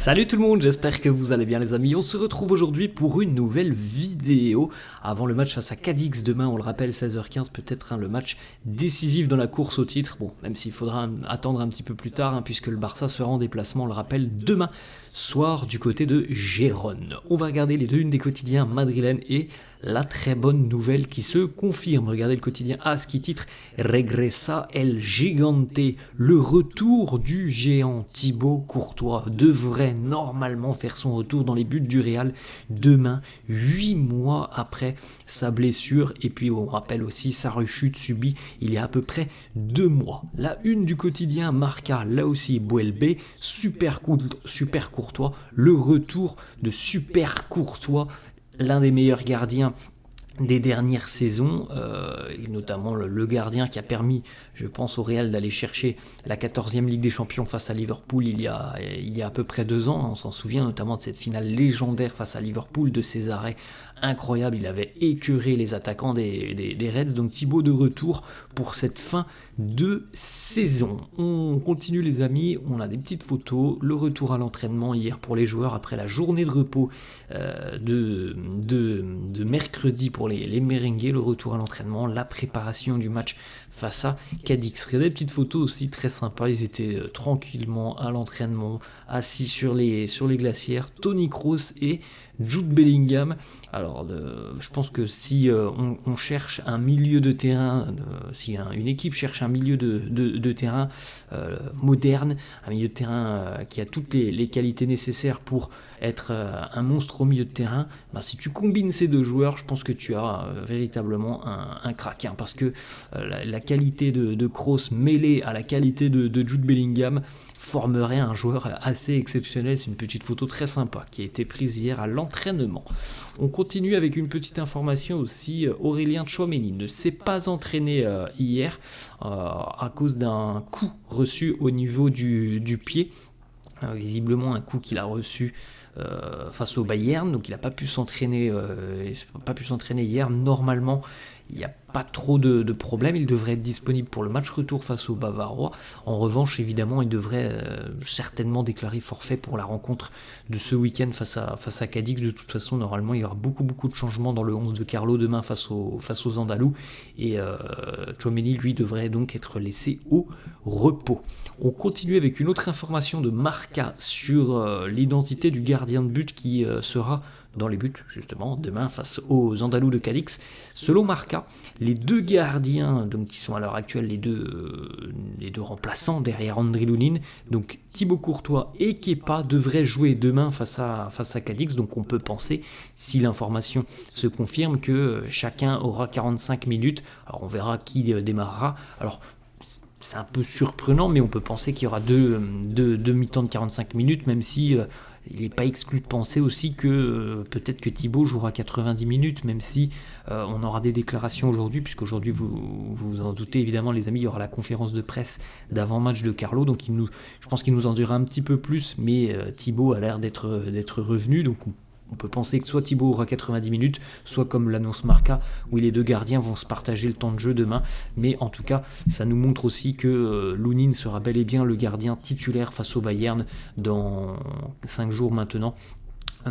Salut tout le monde, j'espère que vous allez bien les amis. On se retrouve aujourd'hui pour une nouvelle vidéo avant le match face à Cadix demain, on le rappelle 16h15, peut-être le match décisif dans la course au titre. Bon, même s'il faudra attendre un petit peu plus tard puisque le Barça sera en déplacement, on le rappelle, demain soir du côté de Gérone. On va regarder les deux unes des quotidiens madrilènes et la très bonne nouvelle qui se confirme. Regardez le quotidien AS qui titre Regresa el Gigante, le retour du géant. Thibaut Courtois devrait normalement faire son retour dans les buts du Real demain, 8 mois après sa blessure. Et puis on rappelle aussi sa rechute subie il y a à peu près 2 mois. La une du quotidien Marca, là aussi Buelbe, super Courtois, le retour de Super Courtois, l'un des meilleurs gardiens des dernières saisons, et notamment le gardien qui a permis, je pense, au Real d'aller chercher la 14e Ligue des Champions face à Liverpool il y a à peu près 2 ans. On s'en souvient notamment de cette finale légendaire face à Liverpool, de ses arrêts incroyables. Il avait écœuré les attaquants des Reds. Donc Thibaut de retour pour cette fin de saison. On continue les amis, on a des petites photos, le retour à l'entraînement hier pour les joueurs après la journée de repos de mercredi pour les merengues, le retour à l'entraînement, la préparation du match face à Cadix. Regardez des petites photos aussi très sympas, ils étaient tranquillement à l'entraînement, assis sur les glacières, Toni Kroos et Jude Bellingham. Alors je pense que si on cherche un milieu de terrain, si une équipe cherche un milieu de terrain moderne, un milieu de terrain qui a toutes les qualités nécessaires pour être un monstre au milieu de terrain, si tu combines ces deux joueurs, je pense que tu as véritablement un crack, parce que la qualité de Kroos mêlée à la qualité de Jude Bellingham formerait un joueur assez exceptionnel. C'est une petite photo très sympa qui a été prise hier à l'entraînement. On continue avec une petite information aussi. Aurélien Tchouaméni ne s'est pas entraîné hier à cause d'un coup reçu au niveau du pied. Visiblement un coup qu'il a reçu face au Bayern, donc il n'a pas pu s'entraîner hier. Normalement il n'y a pas trop de problèmes, il devrait être disponible pour le match retour face aux Bavarois. En revanche, évidemment, il devrait certainement déclarer forfait pour la rencontre de ce week-end face à Cadix. De toute façon, normalement, il y aura beaucoup de changements dans le 11 de Carlo demain face aux Andalous. Et Tchouaméni, lui, devrait donc être laissé au repos. On continue avec une autre information de Marca sur l'identité du gardien de but qui sera dans les buts, justement, demain face aux Andalous de Cadix. Selon Marca, les deux gardiens donc, qui sont à l'heure actuelle les deux remplaçants derrière Andriy Lunin, donc Thibaut Courtois et Kepa, devraient jouer demain face à Cadix. Donc on peut penser, si l'information se confirme, que chacun aura 45 minutes. Alors on verra qui démarrera. Alors c'est un peu surprenant, mais on peut penser qu'il y aura deux mi-temps de 45 minutes, même si il n'est pas exclu de penser aussi que peut-être que Thibaut jouera 90 minutes, même si on aura des déclarations aujourd'hui, puisqu'aujourd'hui, vous en doutez évidemment les amis, il y aura la conférence de presse d'avant-match de Carlo, donc je pense qu'il nous en dira un petit peu plus, mais Thibaut a l'air d'être revenu, donc on peut penser que soit Thibaut aura 90 minutes, soit comme l'annonce Marca, où les deux gardiens vont se partager le temps de jeu demain. Mais en tout cas, ça nous montre aussi que Lunin sera bel et bien le gardien titulaire face au Bayern dans 5 jours maintenant.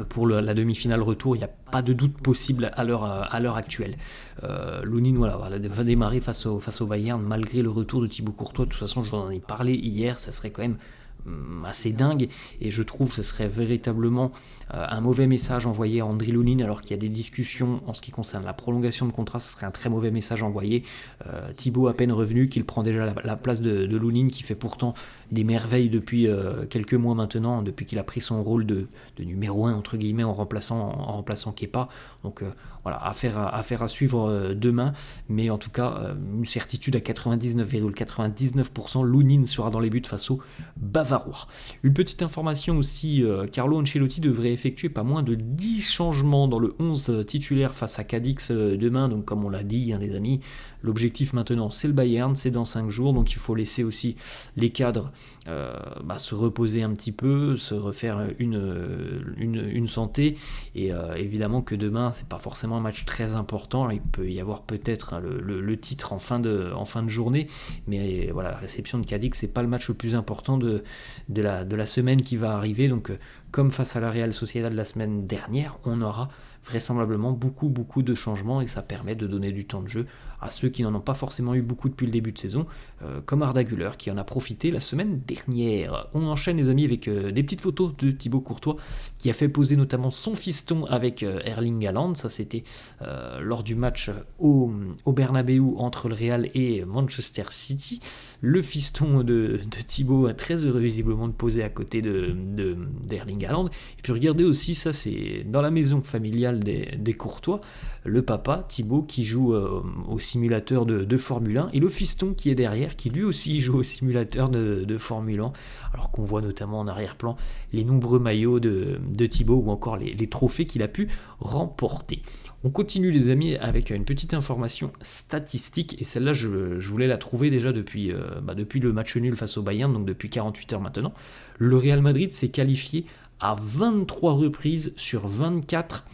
Pour la demi-finale retour, il n'y a pas de doute possible à l'heure actuelle. Lunin va démarrer face au Bayern malgré le retour de Thibaut Courtois. De toute façon, je vous en ai parlé hier, ça serait quand même assez dingue, et je trouve que ce serait véritablement un mauvais message envoyé à Andriy Lunin alors qu'il y a des discussions en ce qui concerne la prolongation de contrat. Ce serait un très mauvais message envoyé. Thibaut à peine revenu, qu'il prend déjà la place de Lunin, qui fait pourtant des merveilles depuis quelques mois maintenant, depuis qu'il a pris son rôle de numéro 1 entre guillemets en remplaçant Kepa. Donc affaire à suivre demain, mais en tout cas une certitude à 99,99%, Lunin sera dans les buts face au Bavarois. Une petite information aussi, Carlo Ancelotti devrait effectuer pas moins de 10 changements dans le 11 titulaire face à Cadix demain. Donc comme on l'a dit les amis, l'objectif maintenant c'est le Bayern, c'est dans 5 jours, donc il faut laisser aussi les cadres se reposer un petit peu, se refaire une santé, et évidemment que demain c'est pas forcément un match très important, il peut y avoir peut-être le titre en fin de journée, mais voilà, la réception de Cadix c'est pas le match le plus important de la semaine qui va arriver, donc comme face à la Real Sociedad la semaine dernière, on aura vraisemblablement beaucoup de changements, et ça permet de donner du temps de jeu à ceux qui n'en ont pas forcément eu beaucoup depuis le début de saison, comme Arda Güler qui en a profité la semaine dernière. On enchaîne les amis avec des petites photos de Thibaut Courtois qui a fait poser notamment son fiston avec Erling Haaland, ça c'était lors du match au Bernabeu entre le Real et Manchester City. Le fiston de Thibaut, très heureux visiblement de poser à côté d'Erling Haaland. Et puis regardez aussi, ça c'est dans la maison familiale des Courtois, le papa Thibaut qui joue au simulateur de Formule 1, et le fiston qui est derrière qui lui aussi joue au simulateur de Formule 1, alors qu'on voit notamment en arrière-plan les nombreux maillots de Thibaut ou encore les trophées qu'il a pu remporter. On continue les amis avec une petite information statistique, et celle-là je voulais la trouver déjà depuis le match nul face au Bayern, donc depuis 48 heures maintenant. Le Real Madrid s'est qualifié à 23 reprises sur 24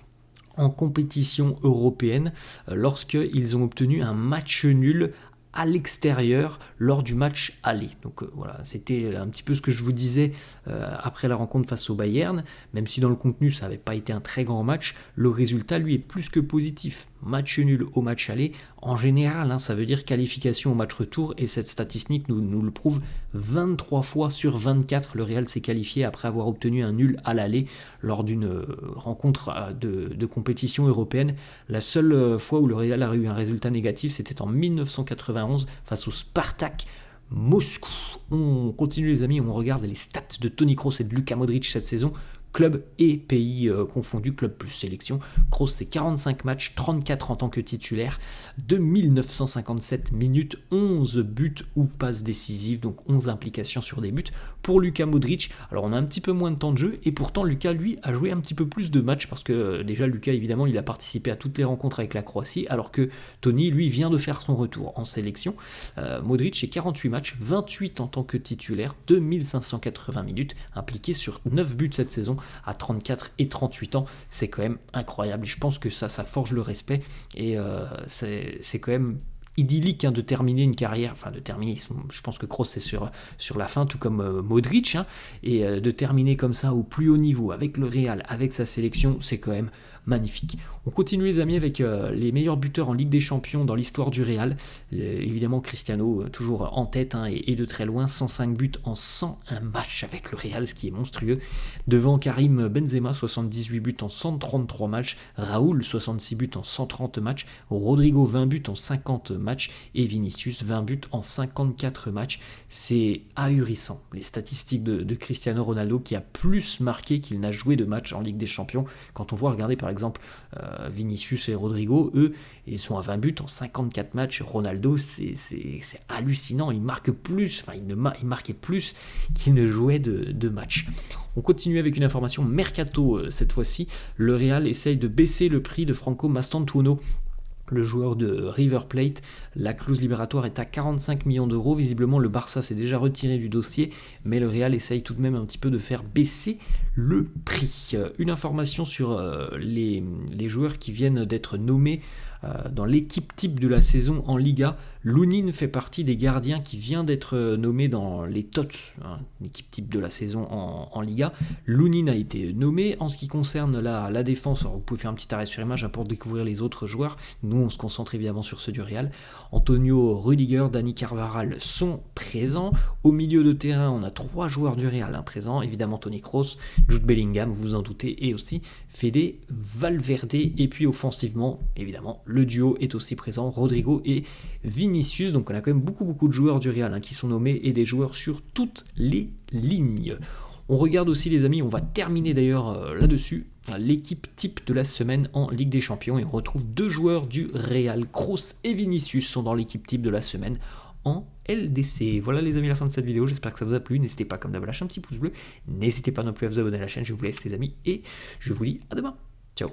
en compétition européenne lorsqu'ils ont obtenu un match nul à l'extérieur lors du match aller. Donc voilà, c'était un petit peu ce que je vous disais après la rencontre face au Bayern, même si dans le contenu ça n'avait pas été un très grand match, le résultat lui est plus que positif. Match nul au match aller, en général, ça veut dire qualification au match retour, et cette statistique nous le prouve 23 fois sur 24, le Real s'est qualifié après avoir obtenu un nul à l'aller lors d'une rencontre de compétition européenne. La seule fois où le Real a eu un résultat négatif, c'était en 1991 face au Spartak Moscou. On continue les amis, on regarde les stats de Toni Kroos et de Luka Modric cette saison. Club et pays confondus, club plus sélection. Kroos, c'est 45 matchs, 34 en tant que titulaire, 2957 minutes, 11 buts ou passes décisives, donc 11 implications sur des buts. Pour Luka Modric, alors on a un petit peu moins de temps de jeu, et pourtant Luka, lui, a joué un petit peu plus de matchs, parce que déjà Luka, évidemment, il a participé à toutes les rencontres avec la Croatie, alors que Toni, lui, vient de faire son retour en sélection. Modric, c'est 48 matchs, 28 en tant que titulaire, 2580 minutes, impliqué sur 9 buts cette saison, à 34 et 38 ans, c'est quand même incroyable, et je pense que ça forge le respect, et c'est quand même idyllique de terminer une carrière, je pense que Kroos c'est sur la fin, tout comme Modric, et de terminer comme ça au plus haut niveau, avec le Real, avec sa sélection, c'est quand même magnifique. On continue les amis avec les meilleurs buteurs en Ligue des Champions dans l'histoire du Real. Évidemment Cristiano toujours en tête et de très loin, 105 buts en 101 matchs avec le Real, ce qui est monstrueux. Devant Karim Benzema, 78 buts en 133 matchs, Raoul 66 buts en 130 matchs, Rodrigo 20 buts en 50 matchs et Vinicius 20 buts en 54 matchs. C'est ahurissant les statistiques de Cristiano Ronaldo, qui a plus marqué qu'il n'a joué de matchs en Ligue des Champions. Quand on voit, regarder par exemple Vinicius et Rodrigo, eux, ils sont à 20 buts en 54 matchs. Ronaldo, c'est hallucinant, il marque plus, il marquait plus qu'il ne jouait de matchs. On continue avec une information mercato cette fois-ci. Le Real essaye de baisser le prix de Franco Mastantuono, le joueur de River Plate. La clause libératoire est à 45 millions d'euros. Visiblement, le Barça s'est déjà retiré du dossier, mais le Real essaye tout de même un petit peu de faire baisser le prix. Une information sur les joueurs qui viennent d'être nommés dans l'équipe type de la saison en Liga. Lunin fait partie des gardiens qui vient d'être nommé dans les TOTS, l'équipe type de la saison en Liga. Lunin a été nommé. En ce qui concerne la défense, alors vous pouvez faire un petit arrêt sur image pour découvrir les autres joueurs. Nous, on se concentre évidemment sur ceux du Real. Antonio Rudiger, Dani Carvajal sont présents. Au milieu de terrain, on a 3 joueurs du Real présents. Évidemment, Toni Kroos, Jude Bellingham, vous en doutez, et aussi Fede Valverde. Et puis offensivement, évidemment, le duo est aussi présent, Rodrigo et Vinicius. Donc on a quand même beaucoup de joueurs du Real qui sont nommés, et des joueurs sur toutes les lignes. On regarde aussi les amis, on va terminer d'ailleurs là-dessus, l'équipe type de la semaine en Ligue des Champions, et on retrouve 2 joueurs du Real. Kroos et Vinicius sont dans l'équipe type de la semaine en LDC. Voilà les amis, la fin de cette vidéo, j'espère que ça vous a plu. N'hésitez pas comme d'hab à lâcher un petit pouce bleu, n'hésitez pas non plus à vous abonner à la chaîne. Je vous laisse les amis, et je vous dis à demain. Ciao.